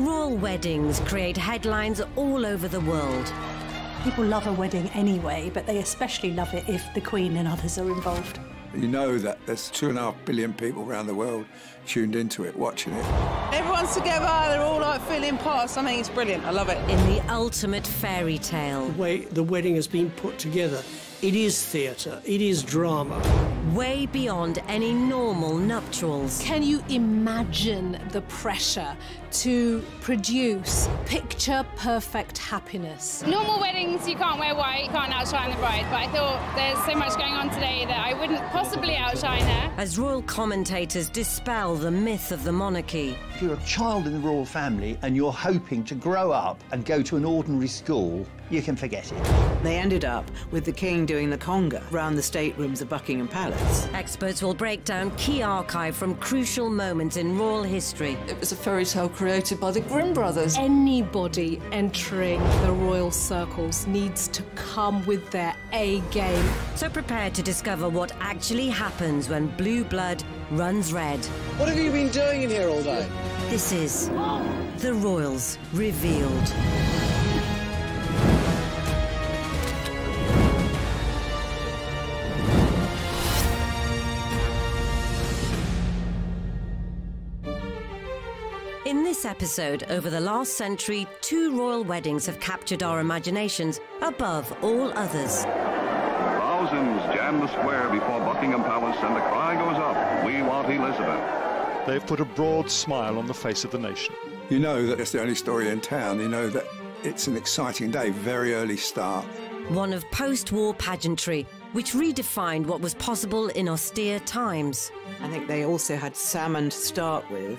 Royal weddings create headlines all over the world. People love a wedding anyway, but they especially love it if the Queen and others are involved. You know that there's 2.5 billion people around the world tuned into it, watching it. Everyone's together, they're all like feeling part of something. It's brilliant, I love it. In the ultimate fairy tale. The way the wedding has been put together, it is theatre, it is drama. Way beyond any normal nuptials. Can you imagine the pressure to produce picture-perfect happiness? Normal weddings, you can't wear white, you can't outshine the bride, but I thought there's so much going on today that I wouldn't possibly outshine her. As royal commentators dispel the myth of the monarchy. If you're a child in the royal family and you're hoping to grow up and go to an ordinary school, you can forget it. They ended up with the King doing the conga around the staterooms of Buckingham Palace. Experts will break down key archive from crucial moments in royal history. It was a fairy tale created by the Grimm brothers. Anybody entering the royal circles needs to come with their A game. So prepare to discover what actually happens when blue blood runs red. What have you been doing in here all day? This is The Royals Revealed. In this episode, over the last century, 2 royal weddings have captured our imaginations above all others. Thousands jam the square before Buckingham Palace and the cry goes up, "We want Elizabeth." They've put a broad smile on the face of the nation. You know that it's the only story in town. You know that it's an exciting day, very early start. One of post-war pageantry, which redefined what was possible in austere times. I think they also had salmon to start with,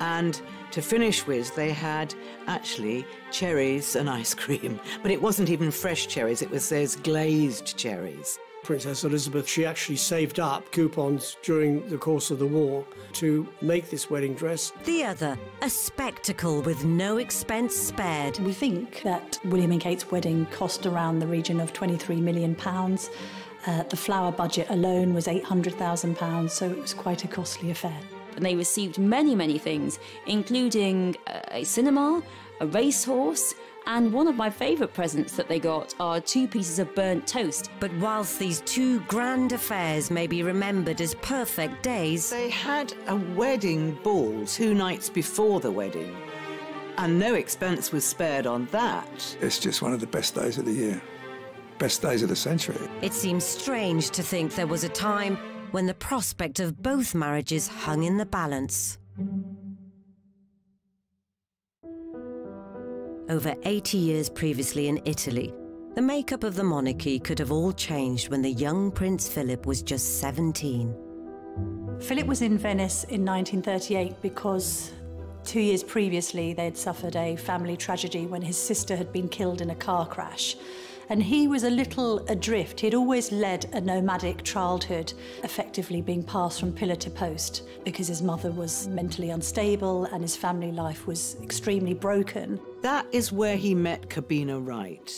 and to finish with, they had actually cherries and ice cream. But it wasn't even fresh cherries, it was those glazed cherries. Princess Elizabeth, she actually saved up coupons during the course of the war to make this wedding dress. The other, a spectacle with no expense spared. We think that William and Kate's wedding cost around the region of £23 million. The flower budget alone was £800,000, so it was quite a costly affair. And they received many, many things, including a cinema, a racehorse, and one of my favourite presents that they got are 2 pieces of burnt toast. But whilst these 2 grand affairs may be remembered as perfect days, they had a wedding ball 2 nights before the wedding, and no expense was spared on that. It's just one of the best days of the year, best days of the century. It seems strange to think there was a time when the prospect of both marriages hung in the balance. Over 80 years previously in Italy, the makeup of the monarchy could have all changed when the young Prince Philip was just 17. Philip was in Venice in 1938 because 2 years previously they'd suffered a family tragedy when his sister had been killed in a car crash. And he was a little adrift. He'd always led a nomadic childhood, effectively being passed from pillar to post because his mother was mentally unstable and his family life was extremely broken. That is where he met Corbina Wright.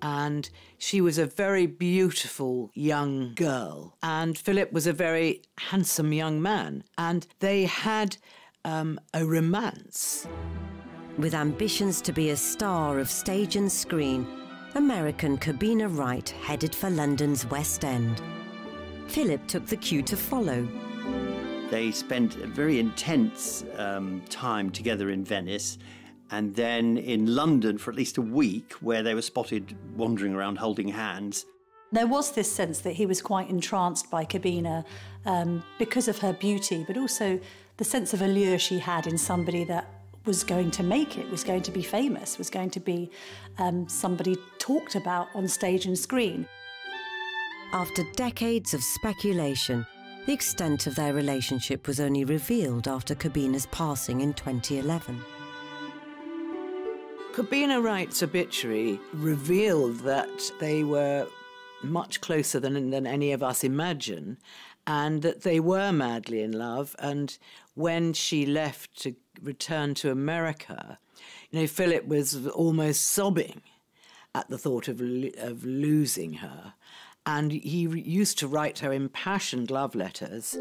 And she was a very beautiful young girl. And Philip was a very handsome young man. And they had a romance. With ambitions to be a star of stage and screen, American Corbina Wright headed for London's West End. Philip took the cue to follow. They spent a very intense time together in Venice, and then in London for at least a week, where they were spotted wandering around holding hands. There was this sense that he was quite entranced by Corbina because of her beauty, but also the sense of allure she had in somebody that was going to make it, was going to be famous, was going to be somebody talked about on stage and screen. After decades of speculation, the extent of their relationship was only revealed after Corbina's passing in 2011. Corbina Wright's obituary revealed that they were much closer than any of us imagine, and that they were madly in love. And when she left to return to America, you know, Philip was almost sobbing at the thought of losing her. And he used to write her impassioned love letters.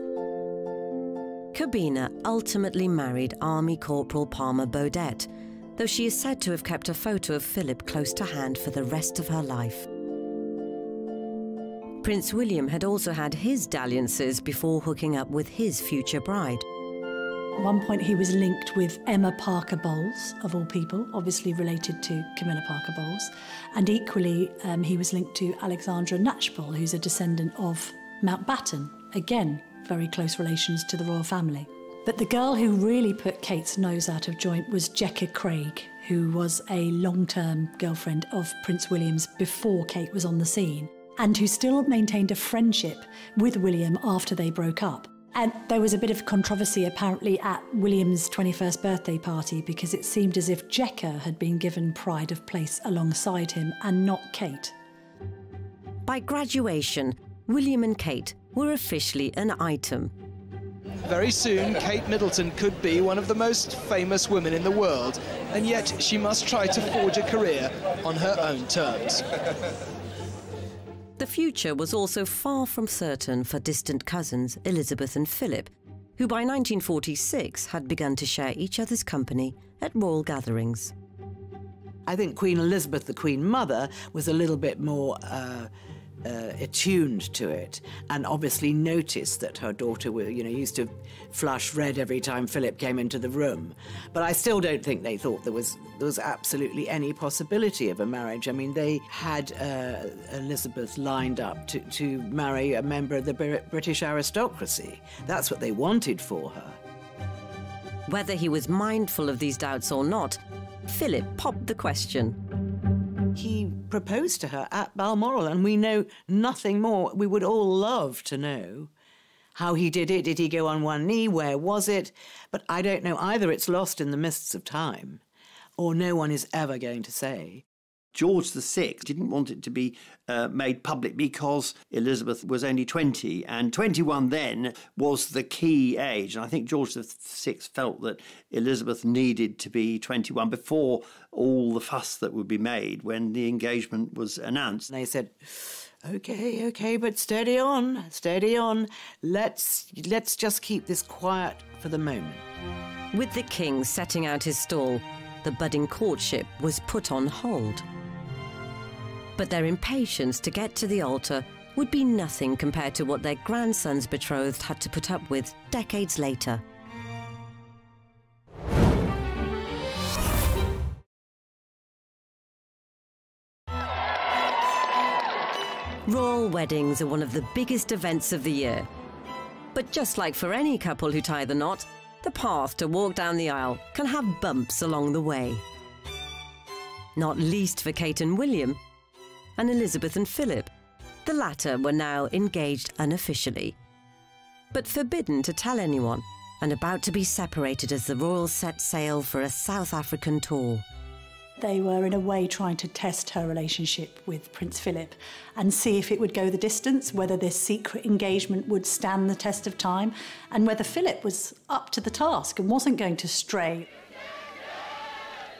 Cabina ultimately married Army Corporal Palmer Baudet, though she is said to have kept a photo of Philip close to hand for the rest of her life. Prince William had also had his dalliances before hooking up with his future bride. At one point he was linked with Emma Parker Bowles, of all people, obviously related to Camilla Parker Bowles, and equally he was linked to Alexandra Knatchbull, who's a descendant of Mountbatten, again very close relations to the royal family. But the girl who really put Kate's nose out of joint was Jecka Craig, who was a long-term girlfriend of Prince William's before Kate was on the scene, and who still maintained a friendship with William after they broke up. And there was a bit of controversy apparently at William's 21st birthday party because it seemed as if Jecka had been given pride of place alongside him and not Kate. By graduation, William and Kate were officially an item. Very soon, Kate Middleton could be one of the most famous women in the world, and yet she must try to forge a career on her own terms. The future was also far from certain for distant cousins Elizabeth and Philip, who by 1946 had begun to share each other's company at royal gatherings. I think Queen Elizabeth, the Queen Mother, was a little bit more attuned to it, and obviously noticed that her daughter, used to flush red every time Philip came into the room. But I still don't think they thought there was absolutely any possibility of a marriage. I mean, they had Elizabeth lined up to marry a member of the British aristocracy. That's what they wanted for her. Whether he was mindful of these doubts or not, Philip popped the question. He proposed to her at Balmoral, and we know nothing more. We would all love to know how he did it. Did he go on one knee? Where was it? But I don't know. Either it's lost in the mists of time, or no one is ever going to say. George VI didn't want it to be made public because Elizabeth was only 20, and 21 then was the key age. And I think George VI felt that Elizabeth needed to be 21 before all the fuss that would be made when the engagement was announced. And they said, OK, but steady on. Let's just keep this quiet for the moment. With the king setting out his stall, the budding courtship was put on hold. But their impatience to get to the altar would be nothing compared to what their grandson's betrothed had to put up with decades later. Royal weddings are one of the biggest events of the year. But just like for any couple who tie the knot, the path to walk down the aisle can have bumps along the way. Not least for Kate and William, and Elizabeth and Philip. The latter were now engaged unofficially, but forbidden to tell anyone, and about to be separated as the royals set sail for a South African tour. They were in a way trying to test her relationship with Prince Philip and see if it would go the distance, whether this secret engagement would stand the test of time, and whether Philip was up to the task and wasn't going to stray.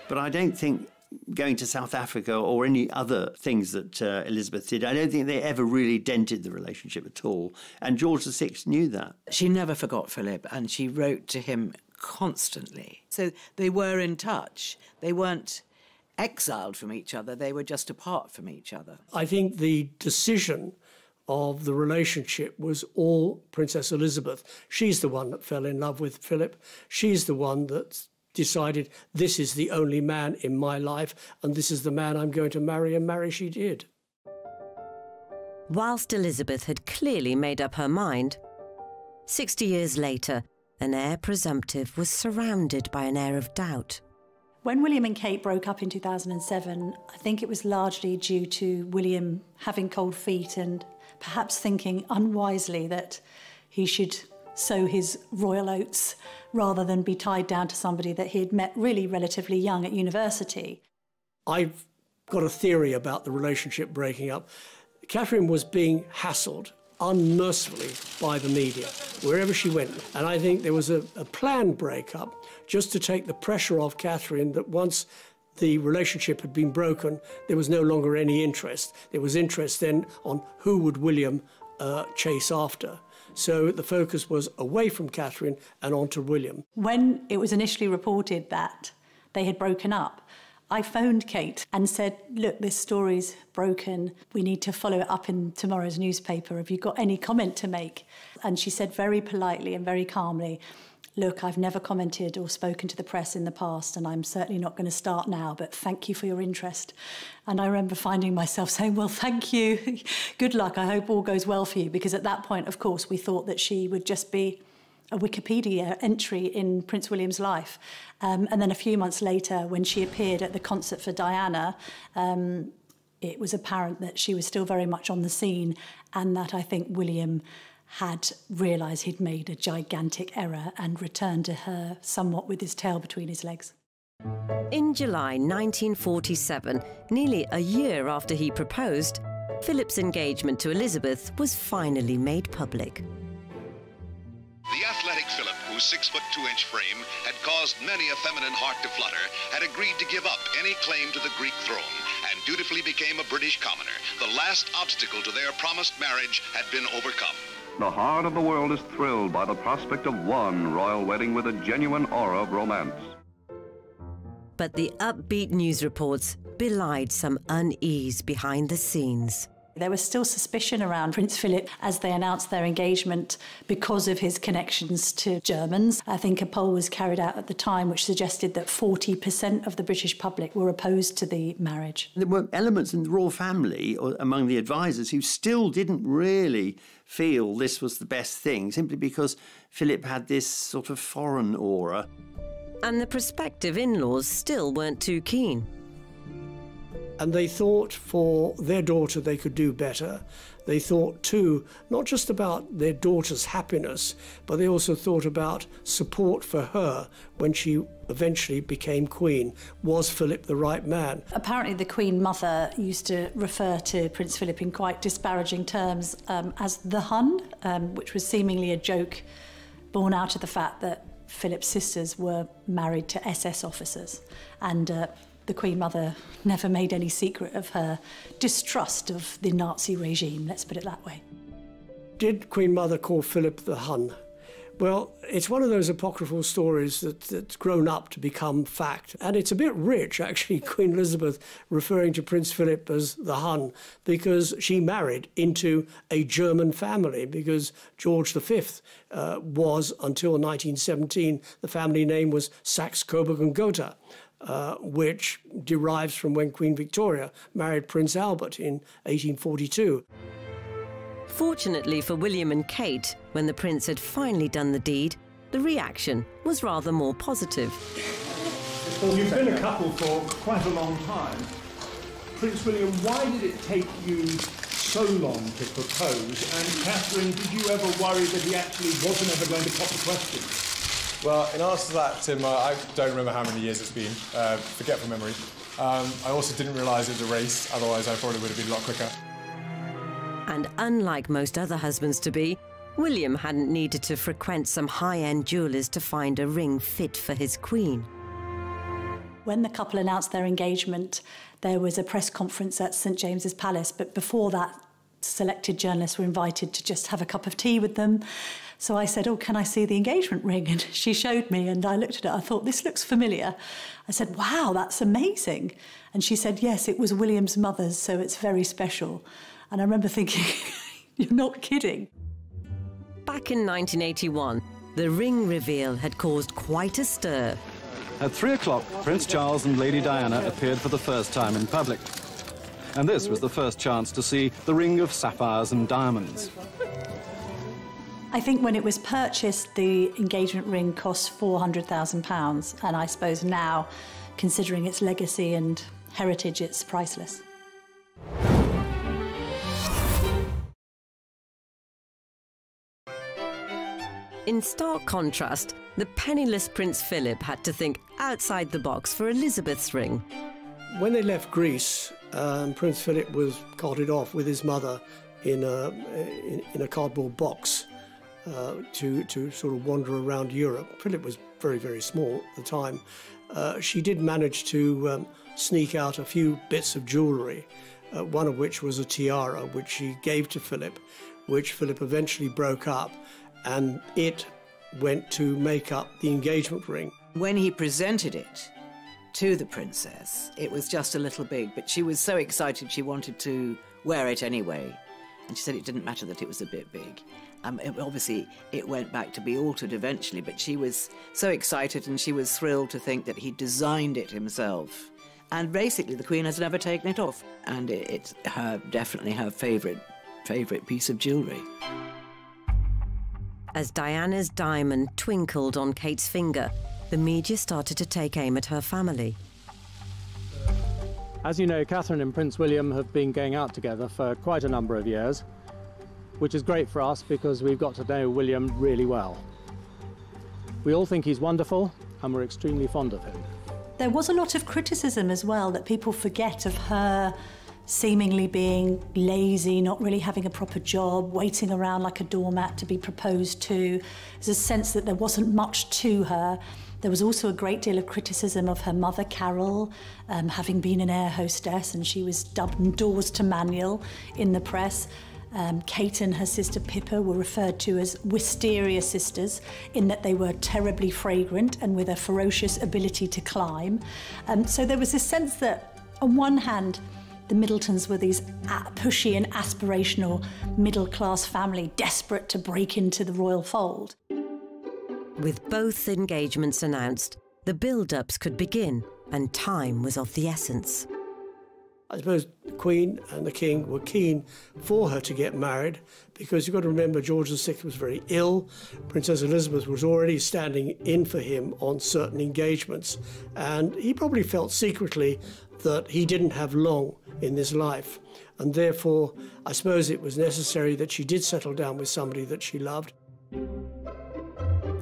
But I don't think going to South Africa or any other things that Elizabeth did, I don't think they ever really dented the relationship at all. And George VI knew that. She never forgot Philip, and she wrote to him constantly. So they were in touch. They weren't exiled from each other. They were just apart from each other. I think the decision of the relationship was all Princess Elizabeth. She's the one that fell in love with Philip. She's the one that decided, this is the only man in my life, and this is the man I'm going to marry, and marry she did. Whilst Elizabeth had clearly made up her mind, 60 years later, an heir presumptive was surrounded by an air of doubt. When William and Kate broke up in 2007, I think it was largely due to William having cold feet and perhaps thinking unwisely that he should sow his royal oats rather than be tied down to somebody that he had met really relatively young at university. I've got a theory about the relationship breaking up. Catherine was being hassled unmercifully by the media wherever she went, and I think there was a planned breakup just to take the pressure off Catherine, that once the relationship had been broken, there was no longer any interest. There was interest then on who would William chase after. So the focus was away from Catherine and onto William. When it was initially reported that they had broken up, I phoned Kate and said, look, this story's broken. We need to follow it up in tomorrow's newspaper. Have you got any comment to make? And she said very politely and very calmly, look, I've never commented or spoken to the press in the past, and I'm certainly not going to start now, but thank you for your interest. And I remember finding myself saying, well, thank you. Good luck. I hope all goes well for you. Because at that point, of course, we thought that she would just be a Wikipedia entry in Prince William's life. And then a few months later, when she appeared at the concert for Diana, it was apparent that she was still very much on the scene, and that I think William had realised he'd made a gigantic error and returned to her somewhat with his tail between his legs. In July 1947, nearly a year after he proposed, Philip's engagement to Elizabeth was finally made public. The athletic Philip, whose 6'2" frame had caused many a feminine heart to flutter, had agreed to give up any claim to the Greek throne and dutifully became a British commoner. The last obstacle to their promised marriage had been overcome. The heart of the world is thrilled by the prospect of one royal wedding with a genuine aura of romance. But the upbeat news reports belied some unease behind the scenes. There was still suspicion around Prince Philip as they announced their engagement because of his connections to Germans. I think a poll was carried out at the time which suggested that 40% of the British public were opposed to the marriage. There were elements in the royal family, or among the advisors, who still didn't really feel this was the best thing, simply because Philip had this sort of foreign aura. And the prospective in-laws still weren't too keen. And they thought for their daughter they could do better. They thought too, not just about their daughter's happiness, but they also thought about support for her when she eventually became queen. Was Philip the right man? Apparently the Queen Mother used to refer to Prince Philip in quite disparaging terms as the Hun, which was seemingly a joke born out of the fact that Philip's sisters were married to SS officers. And the Queen Mother never made any secret of her distrust of the Nazi regime, let's put it that way. Did Queen Mother call Philip the Hun? Well, it's one of those apocryphal stories that's grown up to become fact. And it's a bit rich, actually, Queen Elizabeth referring to Prince Philip as the Hun, because she married into a German family, because George V was, until 1917, the family name was Saxe-Coburg and Gotha. Which derives from when Queen Victoria married Prince Albert in 1842. Fortunately for William and Kate, when the prince had finally done the deed, the reaction was rather more positive. Well, you've been a couple for quite a long time. Prince William, why did it take you so long to propose? And Catherine, did you ever worry that he actually wasn't ever going to pop the question? Well, in answer to that, Tim, I don't remember how many years it's been. Forget from memory. I also didn't realise it was a race, otherwise I probably would have been a lot quicker. And unlike most other husbands-to-be, William hadn't needed to frequent some high-end jewellers to find a ring fit for his queen. When the couple announced their engagement, there was a press conference at St James's Palace, but before that, selected journalists were invited to just have a cup of tea with them. So I said, oh, can I see the engagement ring? And she showed me, and I looked at it. I thought, this looks familiar. I said, wow, that's amazing. And she said, yes, it was William's mother's, so it's very special. And I remember thinking, you're not kidding. Back in 1981, the ring reveal had caused quite a stir. At 3 o'clock, Prince Charles and Lady Diana appeared for the first time in public. And this was the first chance to see the ring of sapphires and diamonds. I think when it was purchased, the engagement ring cost £400,000, and I suppose now, considering its legacy and heritage, it's priceless. In stark contrast, the penniless Prince Philip had to think outside the box for Elizabeth's ring. When they left Greece, Prince Philip was carted off with his mother in a cardboard box to sort of wander around Europe. Philip was very, very small at the time. She did manage to sneak out a few bits of jewellery, one of which was a tiara, which she gave to Philip which Philip eventually broke up, and it went to make up the engagement ring. When he presented it to the princess, it was just a little big, but she was so excited she wanted to wear it anyway. And she said it didn't matter that it was a bit big. Obviously, it went back to be altered eventually, but she was so excited and she was thrilled to think that he designed it himself. And basically, the Queen has never taken it off. And it's definitely her favourite piece of jewellery. As Diana's diamond twinkled on Kate's finger, the media started to take aim at her family. As you know, Catherine and Prince William have been going out together for quite a number of years, which is great for us because we've got to know William really well. We all think he's wonderful and we're extremely fond of him. There was a lot of criticism as well that people forget of her seemingly being lazy, not really having a proper job, waiting around like a doormat to be proposed to. There's a sense that there wasn't much to her. There was also a great deal of criticism of her mother, Carol, having been an air hostess, and she was dubbed Doors to Manual in the press. Kate and her sister Pippa were referred to as wisteria sisters in that they were terribly fragrant and with a ferocious ability to climb. So there was this sense that, on one hand, the Middletons were these pushy and aspirational middle-class family desperate to break into the royal fold. With both engagements announced, the build-ups could begin and time was of the essence. I suppose the Queen and the King were keen for her to get married because you've got to remember George VI was very ill. Princess Elizabeth was already standing in for him on certain engagements, and he probably felt secretly that he didn't have long in this life, and therefore I suppose it was necessary that she did settle down with somebody that she loved.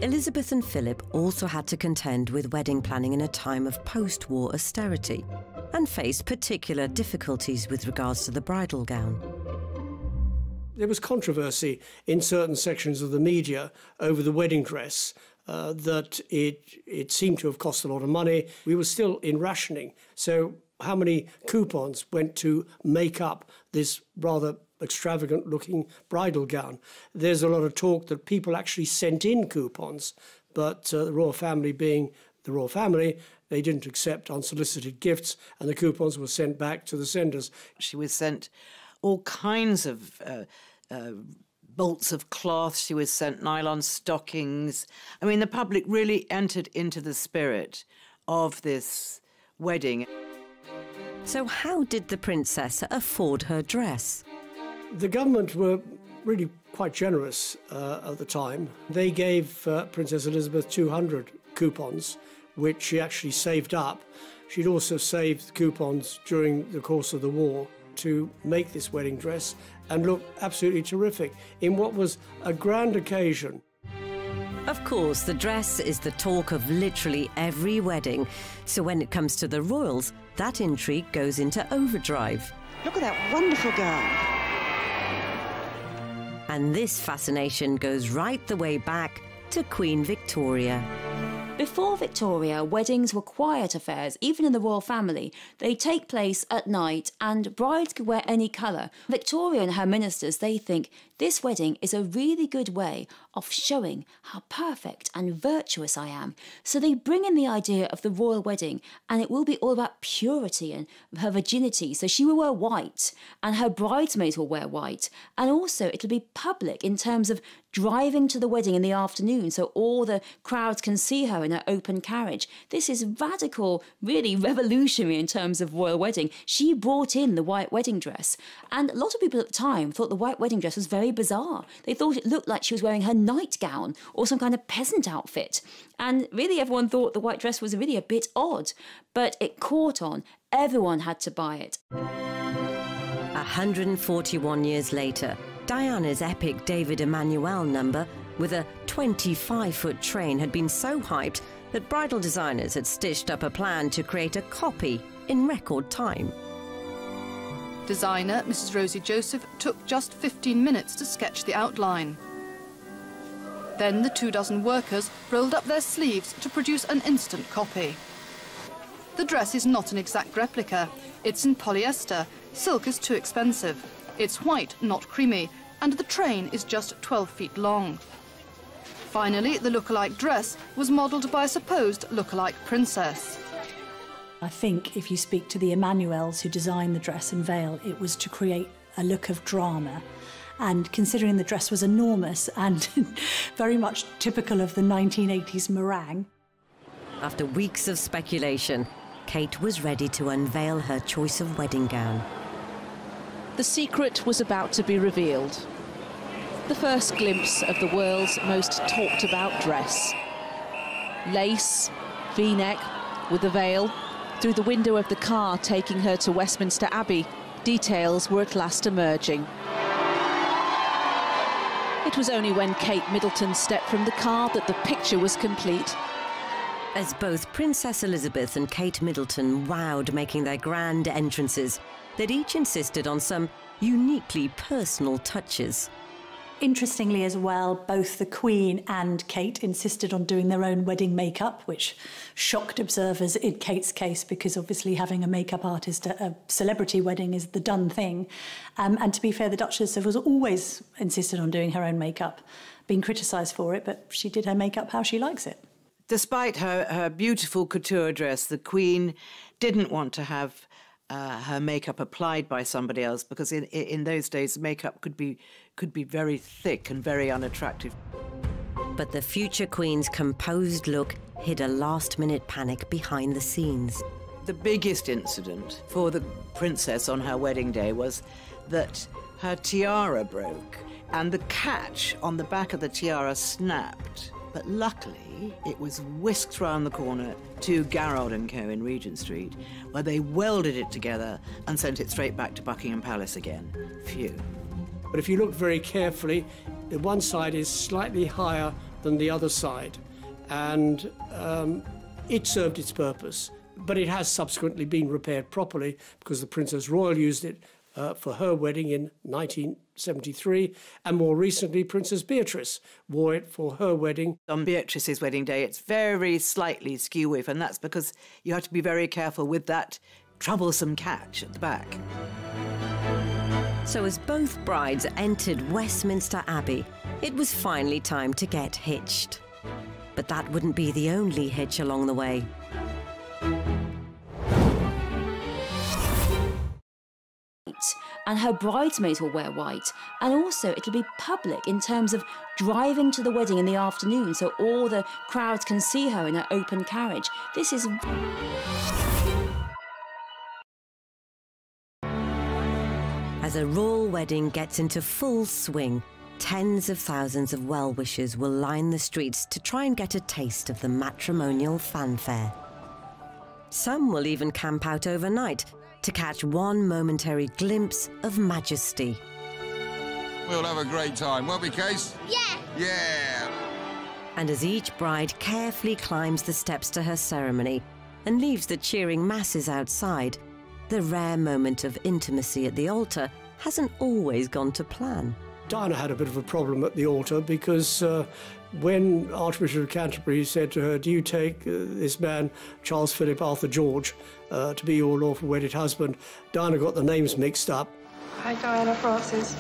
Elizabeth and Philip also had to contend with wedding planning in a time of post-war austerity and faced particular difficulties with regards to the bridal gown. There was controversy in certain sections of the media over the wedding dress, that it seemed to have cost a lot of money. We were still in rationing, so how many coupons went to make up this rather extravagant-looking bridal gown? There's a lot of talk that people actually sent in coupons, but the royal family being the royal family, they didn't accept unsolicited gifts, and the coupons were sent back to the senders. She was sent all kinds of bolts of cloth. She was sent nylon stockings. I mean, the public really entered into the spirit of this wedding. So how did the princess afford her dress? The government were really quite generous at the time. They gave Princess Elizabeth 200 coupons, which she actually saved up. She'd also saved coupons during the course of the war to make this wedding dress and look absolutely terrific in what was a grand occasion. Of course, the dress is the talk of literally every wedding. So when it comes to the royals, that intrigue goes into overdrive. Look at that wonderful gown. And this fascination goes right the way back to Queen Victoria. Before Victoria, weddings were quiet affairs, even in the royal family. They take place at night and brides could wear any colour. Victoria and her ministers, they think this wedding is a really good way of showing how perfect and virtuous I am. So they bring in the idea of the royal wedding, and it will be all about purity and her virginity. So she will wear white and her bridesmaids will wear white. And also it'll be public in terms of driving to the wedding in the afternoon so all the crowds can see her in her open carriage. This is radical, really revolutionary in terms of royal wedding. She brought in the white wedding dress, and a lot of people at the time thought the white wedding dress was very bizarre. They thought it looked like she was wearing her nightgown or some kind of peasant outfit, and really everyone thought the white dress was really a bit odd, but it caught on. Everyone had to buy it. 141 years later, Diana's epic David Emmanuel number with a 25-foot train had been so hyped that bridal designers had stitched up a plan to create a copy in record time. Designer Mrs. Rosie Joseph took just 15 minutes to sketch the outline. Then the 24 workers rolled up their sleeves to produce an instant copy. The dress is not an exact replica. It's in polyester. Silk is too expensive. It's white, not creamy. and the train is just 12 feet long. Finally, the look-alike dress was modelled by a supposed look-alike princess. I think if you speak to the Emanuels who designed the dress and veil, it was to create a look of drama. And considering the dress was enormous and very much typical of the 1980s meringue. After weeks of speculation, Kate was ready to unveil her choice of wedding gown. The secret was about to be revealed. The first glimpse of the world's most talked about dress. Lace, V-neck, with a veil. Through the window of the car taking her to Westminster Abbey, details were at last emerging. It was only when Kate Middleton stepped from the car that the picture was complete. As both Princess Elizabeth and Kate Middleton wowed making their grand entrances, they'd each insisted on some uniquely personal touches. Interestingly as well, both the Queen and Kate insisted on doing their own wedding makeup, which shocked observers in Kate's case because obviously having a makeup artist at a celebrity wedding is the done thing. And to be fair, the Duchess was always insisted on doing her own makeup, being criticised for it, but she did her makeup how she likes it. Despite her beautiful couture dress, the Queen didn't want to have her makeup applied by somebody else because in those days makeup could be very thick and very unattractive. But the future Queen's composed look hid a last-minute panic behind the scenes. The biggest incident for the princess on her wedding day was that her tiara broke and the catch on the back of the tiara snapped. But luckily, it was whisked round the corner to Garrard & Co. in Regent Street, where they welded it together and sent it straight back to Buckingham Palace again. Phew. But if you look very carefully, the one side is slightly higher than the other side, and it served its purpose. But it has subsequently been repaired properly because the Princess Royal used it for her wedding in 1973, and more recently Princess Beatrice wore it for her wedding. On Beatrice's wedding day, it's very slightly skew-whiff, and that's because you have to be very careful with that troublesome catch at the back. So as both brides entered Westminster Abbey, it was finally time to get hitched. But that wouldn't be the only hitch along the way. And her bridesmaids will wear white. And also it'll be public in terms of driving to the wedding in the afternoon so all the crowds can see her in her open carriage. This is... As a royal wedding gets into full swing, tens of thousands of well-wishers will line the streets to try and get a taste of the matrimonial fanfare. Some will even camp out overnight to catch one momentary glimpse of majesty. We'll have a great time, won't we, Case? Yeah! Yeah! And as each bride carefully climbs the steps to her ceremony and leaves the cheering masses outside, the rare moment of intimacy at the altar hasn't always gone to plan. Diana had a bit of a problem at the altar because when Archbishop of Canterbury said to her, "Do you take this man, Charles Philip Arthur George, to be your lawful wedded husband?" Diana got the names mixed up. I, Diana Francis.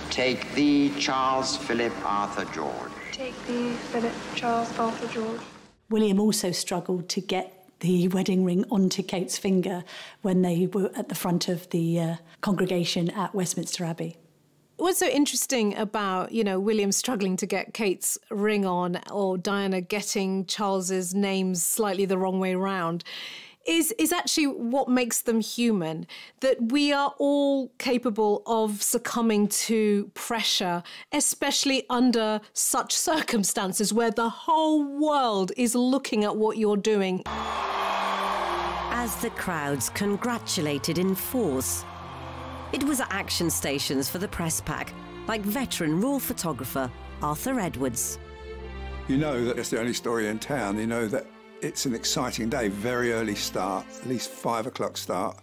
Take thee, Charles Philip Arthur George. Take thee, Philip Charles Arthur George. William also struggled to get the wedding ring onto Kate's finger when they were at the front of the congregation at Westminster Abbey. What's so interesting about, William struggling to get Kate's ring on or Diana getting Charles's names slightly the wrong way round is actually what makes them human, that we are all capable of succumbing to pressure, especially under such circumstances where the whole world is looking at what you're doing. As the crowds congratulated in force, it was action stations for the press pack, like veteran royal photographer Arthur Edwards. You know that it's the only story in town. You know that it's an exciting day, very early start, at least 5 o'clock start.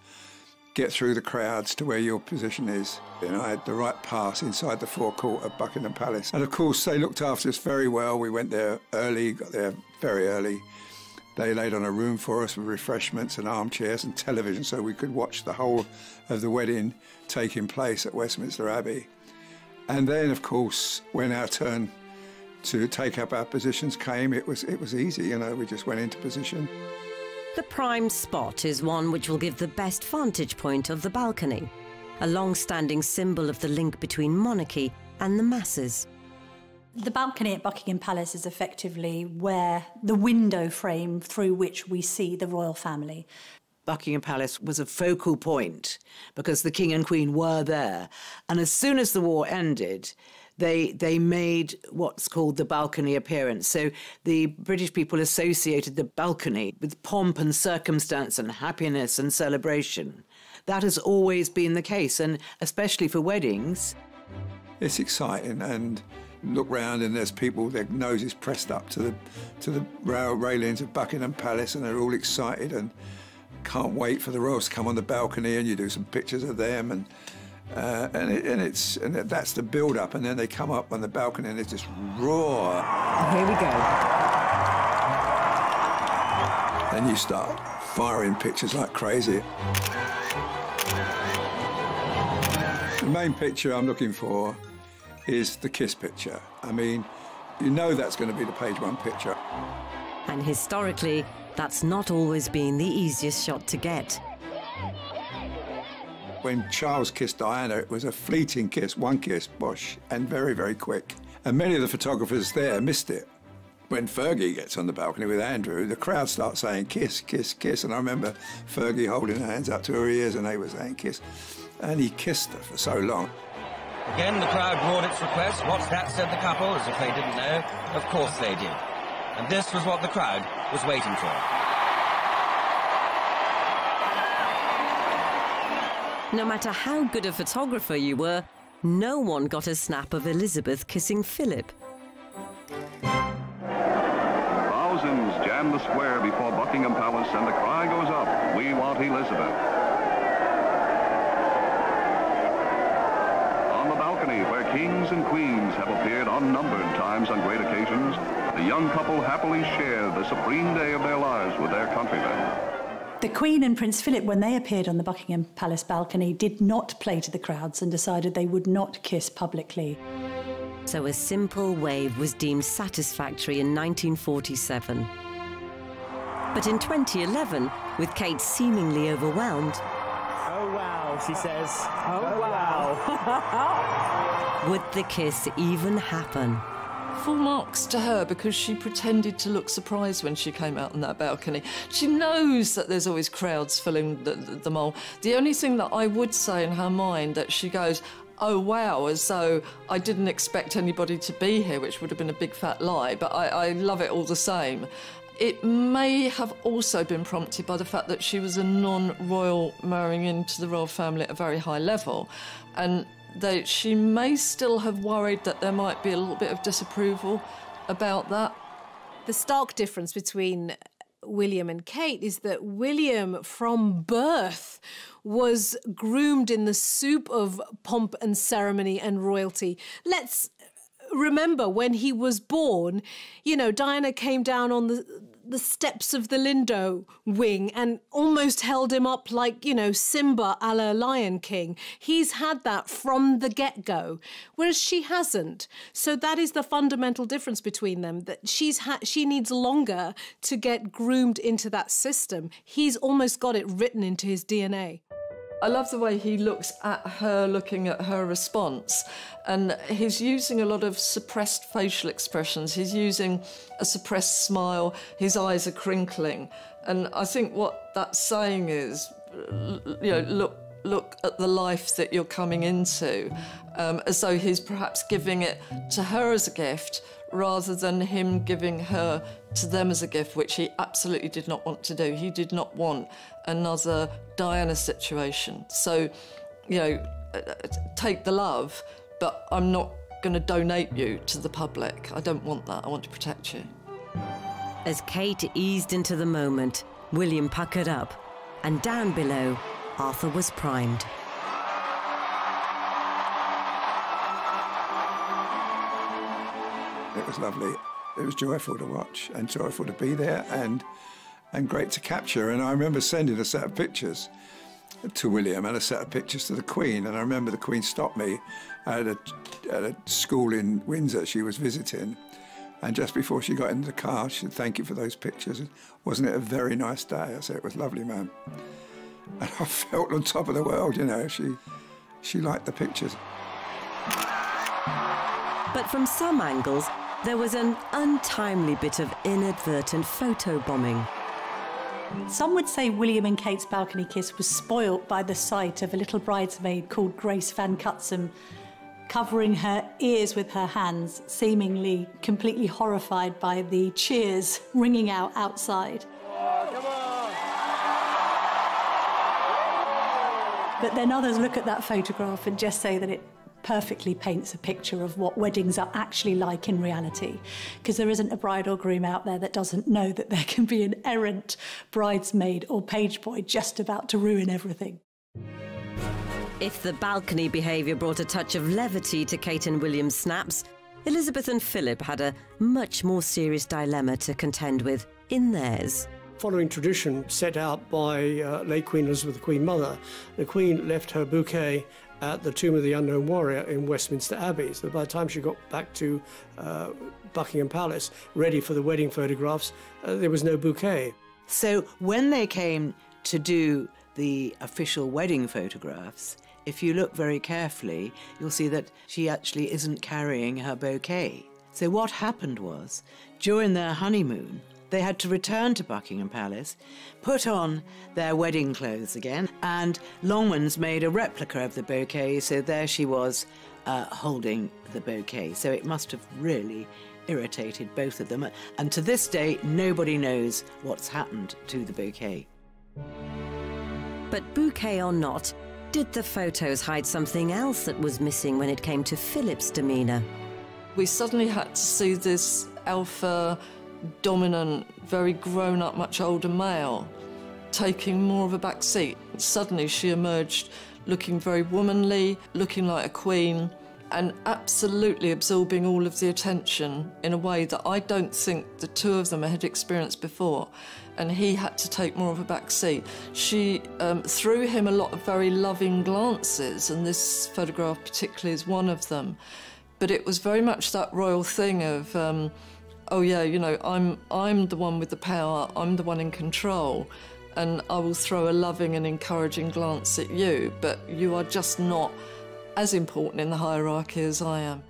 Get through the crowds to where your position is. I had the right pass inside the forecourt of Buckingham Palace. And of course, they looked after us very well. We went there early, got there very early. They laid on a room for us with refreshments and armchairs and television so we could watch the whole of the wedding taking place at Westminster Abbey. And then, of course, when our turn to take up our positions came, it was easy, you know, we just went into position. The prime spot is one which will give the best vantage point of the balcony, a long-standing symbol of the link between monarchy and the masses. The balcony at Buckingham Palace is effectively where the window frame through which we see the royal family. Buckingham Palace was a focal point because the King and Queen were there. And as soon as the war ended, they made what's called the balcony appearance. So the British people associated the balcony with pomp and circumstance and happiness and celebration. That has always been the case, and especially for weddings. It's exciting, and look round and there's people, their noses pressed up to the railings of Buckingham Palace, and they're all excited and can't wait for the royals to come on the balcony, and you do some pictures of them, and that's the build-up, and then they come up on the balcony and they just roar. Here we go. Then you start firing pictures like crazy. The main picture I'm looking for is the kiss picture. I mean, you know that's going to be the page one picture. And historically, that's not always been the easiest shot to get. When Charles kissed Diana, it was a fleeting kiss, one kiss, bosh, and very, very quick. And many of the photographers there missed it. When Fergie gets on the balcony with Andrew, the crowd starts saying, kiss, kiss, kiss. And I remember Fergie holding her hands up to her ears and they were saying kiss. And he kissed her for so long. Again, the crowd roared its request. What's that, said the couple, as if they didn't know. Of course they did. And this was what the crowd was waiting for. No matter how good a photographer you were, no one got a snap of Elizabeth kissing Philip. Thousands jam the square before Buckingham Palace, and the cry goes up, "We want Elizabeth." On the balcony, where kings and queens have appeared unnumbered times on great occasions, the young couple happily share the supreme day of their lives with their countrymen. The Queen and Prince Philip, when they appeared on the Buckingham Palace balcony, did not play to the crowds and decided they would not kiss publicly. So a simple wave was deemed satisfactory in 1947. But in 2011, with Kate seemingly overwhelmed... Oh, wow, she says. Oh, wow. would the kiss even happen? Full marks to her, because she pretended to look surprised when she came out on that balcony. She knows that there's always crowds filling the mall. The only thing that I would say in her mind, that she goes, oh wow, as though I didn't expect anybody to be here, which would have been a big fat lie, but I love it all the same. It may have also been prompted by the fact that she was a non-royal marrying into the royal family at a very high level, and that she may still have worried that there might be a little bit of disapproval about that. The stark difference between William and Kate is that William, from birth, was groomed in the soup of pomp and ceremony and royalty. Let's remember, when he was born, you know, Diana came down on the steps of the Lindo wing and almost held him up like, you know, Simba a la Lion King. He's had that from the get-go, whereas she hasn't. So that is the fundamental difference between them, that she needs longer to get groomed into that system. He's almost got it written into his DNA. I love the way he looks at her, looking at her response. And he's using a lot of suppressed facial expressions. He's using a suppressed smile. His eyes are crinkling. And I think what that's saying is, you know, look at the life that you're coming into, as though he's perhaps giving it to her as a gift rather than him giving her to them as a gift, which he absolutely did not want to do. He did not want another Diana situation. So, you know, take the love, but I'm not going to donate you to the public. I don't want that. I want to protect you. As Kate eased into the moment, William puckered up, and down below, Arthur was primed. It was lovely. It was joyful to watch and joyful to be there and great to capture. And I remember sending a set of pictures to William and a set of pictures to the Queen. And I remember the Queen stopped me at a school in Windsor she was visiting. And just before she got into the car, she said, "Thank you for those pictures. Wasn't it a very nice day?" I said, "It was lovely, ma'am." And I felt on top of the world, you know. She liked the pictures. But from some angles, there was an untimely bit of inadvertent photo bombing. Some would say William and Kate's balcony kiss was spoilt by the sight of a little bridesmaid called Grace Van Cutsem covering her ears with her hands, seemingly completely horrified by the cheers ringing out outside. But then others look at that photograph and just say that it perfectly paints a picture of what weddings are actually like in reality, because there isn't a bride or groom out there that doesn't know that there can be an errant bridesmaid or page boy just about to ruin everything. If the balcony behaviour brought a touch of levity to Kate and William's snaps, Elizabeth and Philip had a much more serious dilemma to contend with in theirs. Following tradition set out by late Queen Elizabeth, the Queen Mother, the Queen left her bouquet at the Tomb of the Unknown Warrior in Westminster Abbey. So by the time she got back to Buckingham Palace, ready for the wedding photographs, there was no bouquet. So when they came to do the official wedding photographs, if you look very carefully, you'll see that she actually isn't carrying her bouquet. So what happened was, during their honeymoon, they had to return to Buckingham Palace, put on their wedding clothes again, and Longmans made a replica of the bouquet, so there she was holding the bouquet. So it must have really irritated both of them. And to this day, nobody knows what's happened to the bouquet. But bouquet or not, did the photos hide something else that was missing when it came to Philip's demeanour? We suddenly had to see this alpha, dominant, very grown-up, much older male taking more of a back seat. Suddenly she emerged looking very womanly, looking like a queen, and absolutely absorbing all of the attention in a way that I don't think the two of them had experienced before. And he had to take more of a back seat. She threw him a lot of very loving glances, and this photograph particularly is one of them. But it was very much that royal thing of, oh yeah, you know, I'm the one with the power, I'm the one in control, and I will throw a loving and encouraging glance at you, but you are just not as important in the hierarchy as I am.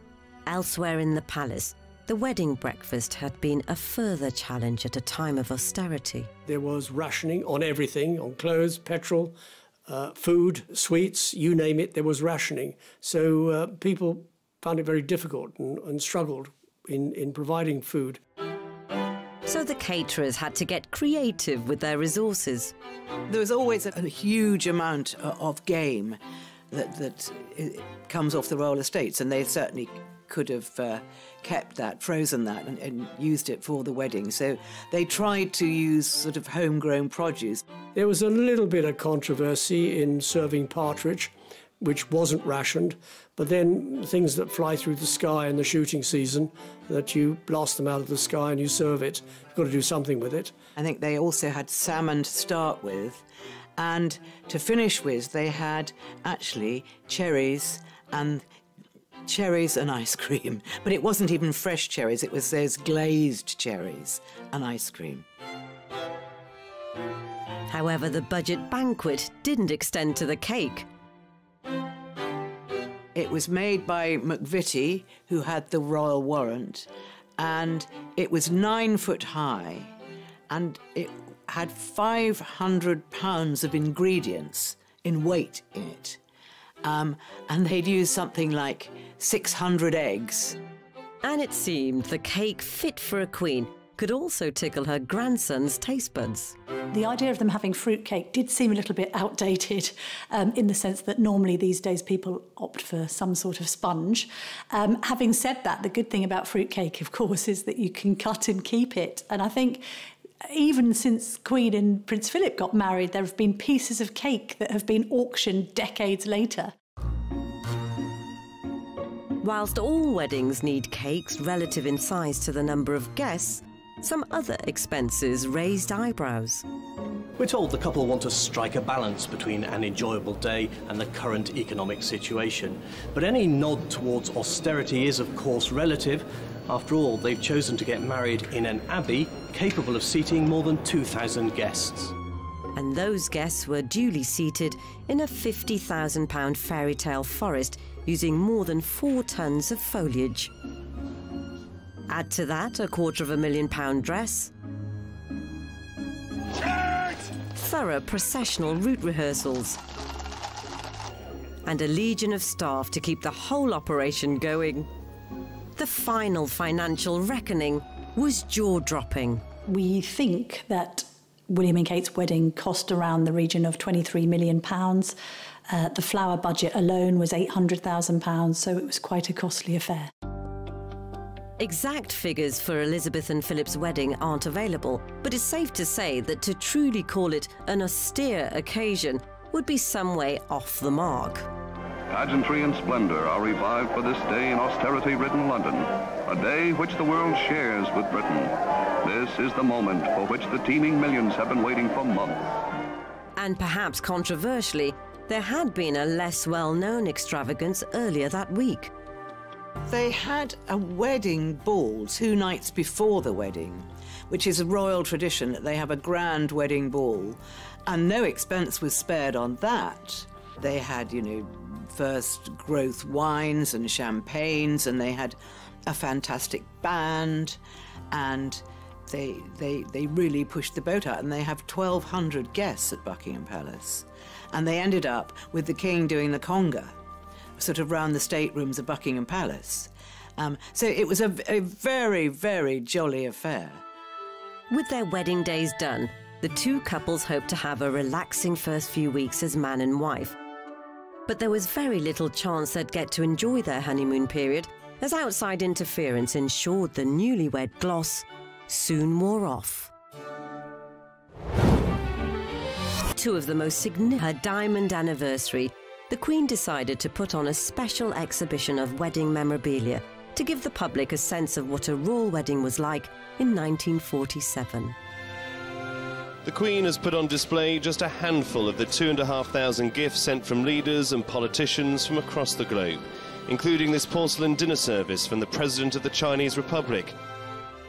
Elsewhere in the palace, the wedding breakfast had been a further challenge at a time of austerity. There was rationing on everything, on clothes, petrol, food, sweets, you name it, there was rationing. So people found it very difficult and struggled in providing food. So the caterers had to get creative with their resources. There was always a huge amount of game that comes off the royal estates, and they certainly could have kept that, frozen that, and used it for the wedding. So they tried to use sort of homegrown produce. There was a little bit of controversy in serving partridge, which wasn't rationed, but then things that fly through the sky in the shooting season, that you blast them out of the sky and you serve it. You've got to do something with it. I think they also had salmon to start with, and to finish with, they had actually cherries and ice cream. But it wasn't even fresh cherries, it was those glazed cherries and ice cream. However, the budget banquet didn't extend to the cake. It was made by McVitie, who had the royal warrant, and it was 9 foot high, and it had 500 pounds of ingredients in weight in it. And they'd used something like 600 eggs. And it seemed the cake fit for a queen could also tickle her grandson's taste buds. The idea of them having fruitcake did seem a little bit outdated in the sense that normally these days people opt for some sort of sponge. Having said that, the good thing about fruitcake, of course, is that you can cut and keep it. And I think even since Queen and Prince Philip got married, there have been pieces of cake that have been auctioned decades later. Whilst all weddings need cakes relative in size to the number of guests, some other expenses raised eyebrows. We're told the couple want to strike a balance between an enjoyable day and the current economic situation. But any nod towards austerity is, of course, relative. After all, they've chosen to get married in an abbey capable of seating more than 2,000 guests. And those guests were duly seated in a £50,000 fairy tale forest using more than 4 tons of foliage. Add to that a £250,000 dress, thorough processional route rehearsals, and a legion of staff to keep the whole operation going. The final financial reckoning was jaw-dropping. We think that William and Kate's wedding cost around the region of £23 million. The flower budget alone was £800,000, so it was quite a costly affair. Exact figures for Elizabeth and Philip's wedding aren't available, but it's safe to say that to truly call it an austere occasion would be some way off the mark. Pageantry and splendor are revived for this day in austerity-ridden London, a day which the world shares with Britain. This is the moment for which the teeming millions have been waiting for months. And perhaps controversially, there had been a less well-known extravagance earlier that week. They had a wedding ball 2 nights before the wedding, which is a royal tradition that they have a grand wedding ball, and no expense was spared on that. They had, first growth wines and champagnes, and they had a fantastic band, and they really pushed the boat out, and they have 1,200 guests at Buckingham Palace. And they ended up with the king doing the conga, sort of round the staterooms of Buckingham Palace. So it was a very, very jolly affair. With their wedding days done, the 2 couples hoped to have a relaxing first few weeks as man and wife. But there was very little chance they'd get to enjoy their honeymoon period, as outside interference ensured the newlywed gloss soon wore off. 2 of the most significant, her diamond anniversary, the Queen decided to put on a special exhibition of wedding memorabilia to give the public a sense of what a royal wedding was like in 1947. The Queen has put on display just a handful of the 2,500 gifts sent from leaders and politicians from across the globe, including this porcelain dinner service from the President of the Chinese Republic.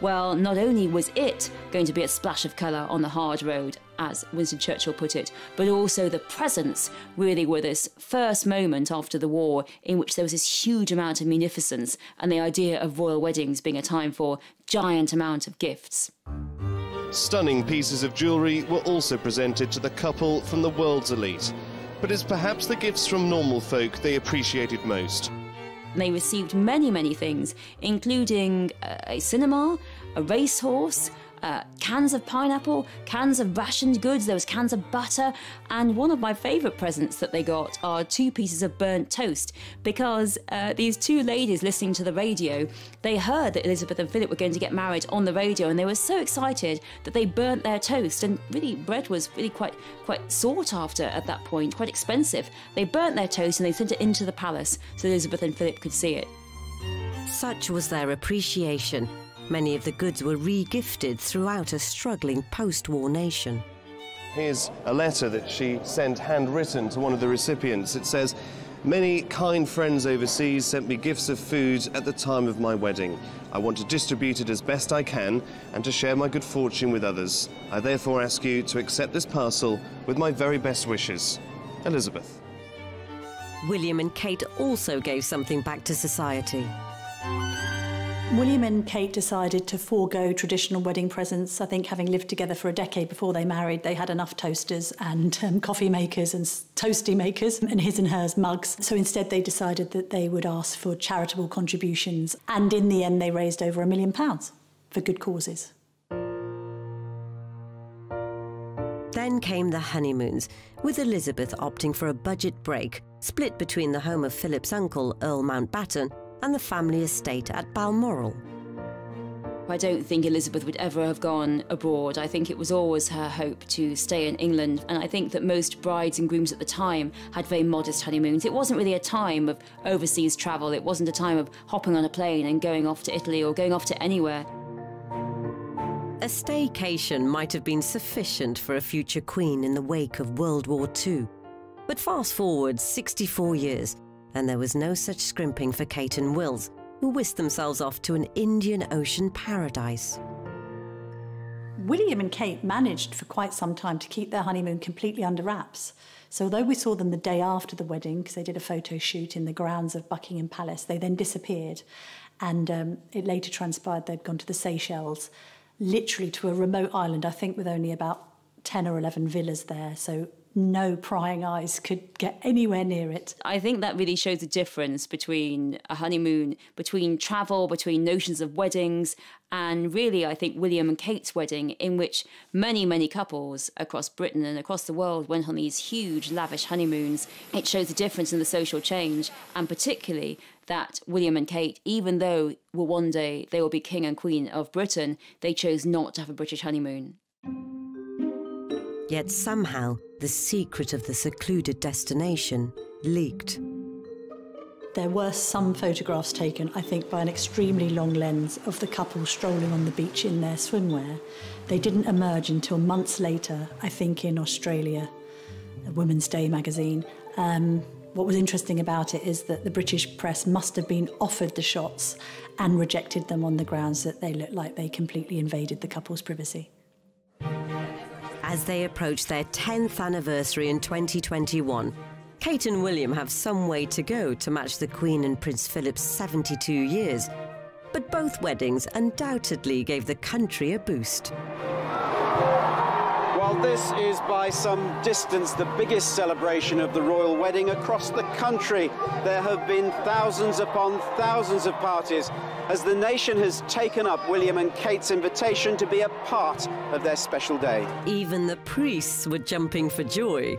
Well, not only was it going to be a splash of colour on the hard road, as Winston Churchill put it, but also the presents really were this first moment after the war in which there was this huge amount of munificence and the idea of royal weddings being a time for giant amount of gifts. Stunning pieces of jewellery were also presented to the couple from the world's elite, but it's perhaps the gifts from normal folk they appreciated most. They received many, many things, including a cinema, a racehorse, cans of pineapple, cans of rationed goods, there was cans of butter, and one of my favourite presents that they got are 2 pieces of burnt toast, because these 2 ladies listening to the radio, they heard that Elizabeth and Philip were going to get married on the radio, and they were so excited that they burnt their toast, and really bread was really quite sought after at that point, quite expensive. They burnt their toast and they sent it into the palace so Elizabeth and Philip could see it. Such was their appreciation. Many of the goods were re-gifted throughout a struggling post-war nation. Here's a letter that she sent handwritten to one of the recipients. It says, "Many kind friends overseas sent me gifts of food at the time of my wedding. I want to distribute it as best I can and to share my good fortune with others. I therefore ask you to accept this parcel with my very best wishes. Elizabeth." William and Kate also gave something back to society. William and Kate decided to forego traditional wedding presents. I think having lived together for a decade before they married, they had enough toasters and coffee makers and toasty makers and his and hers mugs. So instead they decided that they would ask for charitable contributions. And in the end, they raised over £1 million for good causes. Then came the honeymoons, with Elizabeth opting for a budget break, split between the home of Philip's uncle, Earl Mountbatten, and the family estate at Balmoral. I don't think Elizabeth would ever have gone abroad. I think it was always her hope to stay in England, and I think that most brides and grooms at the time had very modest honeymoons. It wasn't really a time of overseas travel. It wasn't a time of hopping on a plane and going off to Italy or going off to anywhere. A staycation might have been sufficient for a future queen in the wake of World War II. But fast forward 64 years, and there was no such scrimping for Kate and Wills, who whisked themselves off to an Indian Ocean paradise. William and Kate managed for quite some time to keep their honeymoon completely under wraps. So although we saw them the day after the wedding, because they did a photo shoot in the grounds of Buckingham Palace, they then disappeared. And it later transpired they'd gone to the Seychelles, literally to a remote island, I think with only about 10 or 11 villas there. So no prying eyes could get anywhere near it. I think that really shows the difference between a honeymoon, between travel, between notions of weddings, and really I think William and Kate's wedding, in which many, many couples across Britain and across the world went on these huge, lavish honeymoons. It shows the difference in the social change, and particularly that William and Kate, even though one day they will be king and queen of Britain, they chose not to have a British honeymoon. Yet somehow, the secret of the secluded destination leaked. There were some photographs taken, I think, by an extremely long lens of the couple strolling on the beach in their swimwear. They didn't emerge until months later, I think in Australia, a Women's Day magazine. What was interesting about it is that the British press must have been offered the shots and rejected them on the grounds that they looked like they completely invaded the couple's privacy. As they approach their 10th anniversary in 2021, Kate and William have some way to go to match the Queen and Prince Philip's 72 years. But both weddings undoubtedly gave the country a boost. While this is by some distance the biggest celebration of the royal wedding across the country, there have been thousands upon thousands of parties as the nation has taken up William and Kate's invitation to be a part of their special day. Even the priests were jumping for joy.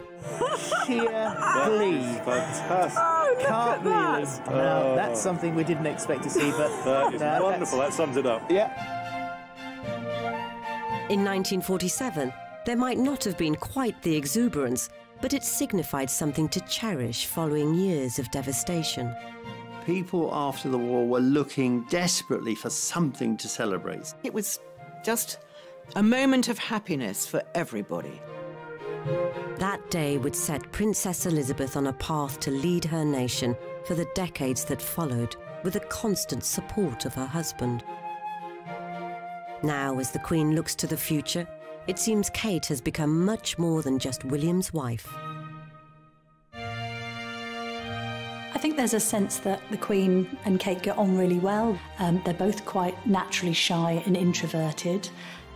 Sheer glee. Fantastic. Can't really. No, that's something we didn't expect to see, but that is wonderful. That sums it up. Yeah. In 1947, there might not have been quite the exuberance, but it signified something to cherish following years of devastation. People after the war were looking desperately for something to celebrate. It was just a moment of happiness for everybody. That day would set Princess Elizabeth on a path to lead her nation for the decades that followed, with the constant support of her husband. Now, as the Queen looks to the future, it seems Kate has become much more than just William's wife. I think there's a sense that the Queen and Kate get on really well. They're both quite naturally shy and introverted.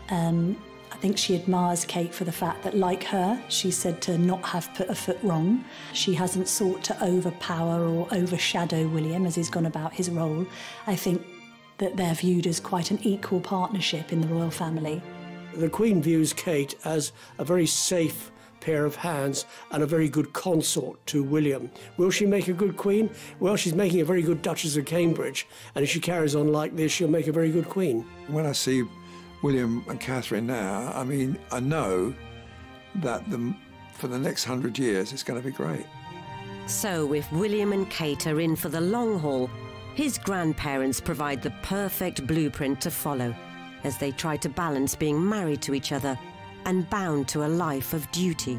I think she admires Kate for the fact that, like her, she's said to not have put a foot wrong. She hasn't sought to overpower or overshadow William as he's gone about his role. I think that they're viewed as quite an equal partnership in the royal family. The Queen views Kate as a very safe pair of hands and a very good consort to William. Will she make a good Queen? Well, she's making a very good Duchess of Cambridge, and if she carries on like this, she'll make a very good Queen. When I see William and Catherine now, I mean, I know that for the next 100 years, it's going to be great. So if William and Kate are in for the long haul, his grandparents provide the perfect blueprint to follow as they try to balance being married to each other and bound to a life of duty.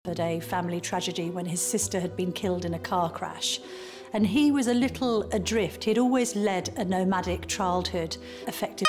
A family tragedy when his sister had been killed in a car crash. And he was a little adrift. He'd always led a nomadic childhood, affected.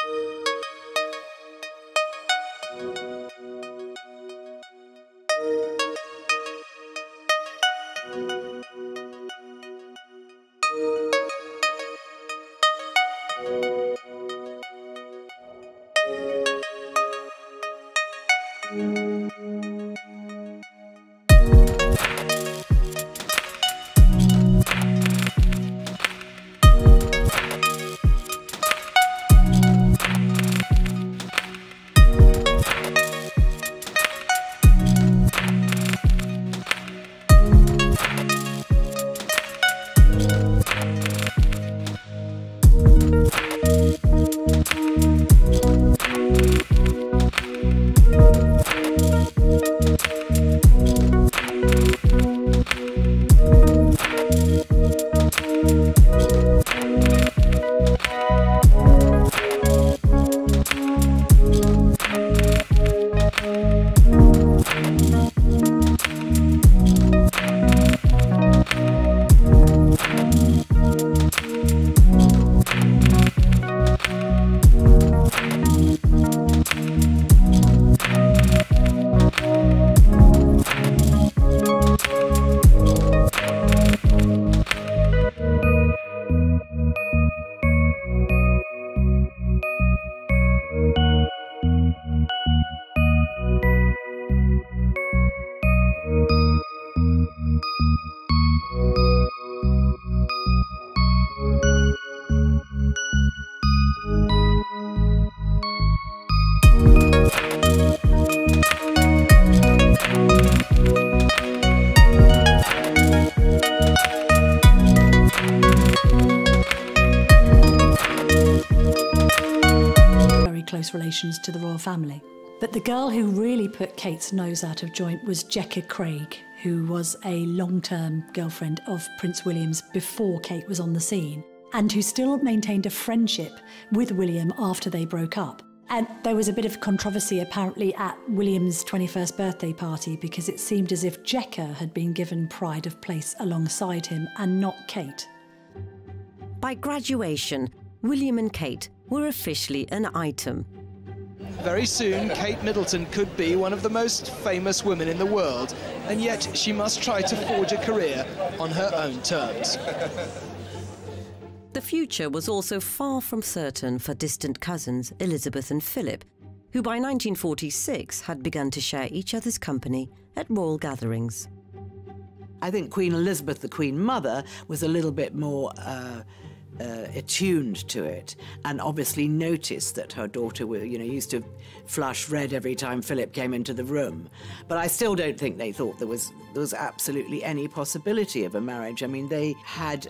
Close relations to the royal family. But the girl who really put Kate's nose out of joint was Jecka Craig, who was a long-term girlfriend of Prince William's before Kate was on the scene, and who still maintained a friendship with William after they broke up. And there was a bit of controversy apparently at William's 21st birthday party because it seemed as if Jecka had been given pride of place alongside him and not Kate. By graduation, William and Kate were officially an item. Very soon, Kate Middleton could be one of the most famous women in the world, and yet she must try to forge a career on her own terms. The future was also far from certain for distant cousins Elizabeth and Philip, who by 1946 had begun to share each other's company at royal gatherings. I think Queen Elizabeth, the Queen Mother, was a little bit more attuned to it, and obviously noticed that her daughter, used to flush red every time Philip came into the room. But I still don't think they thought there was absolutely any possibility of a marriage. I mean, they had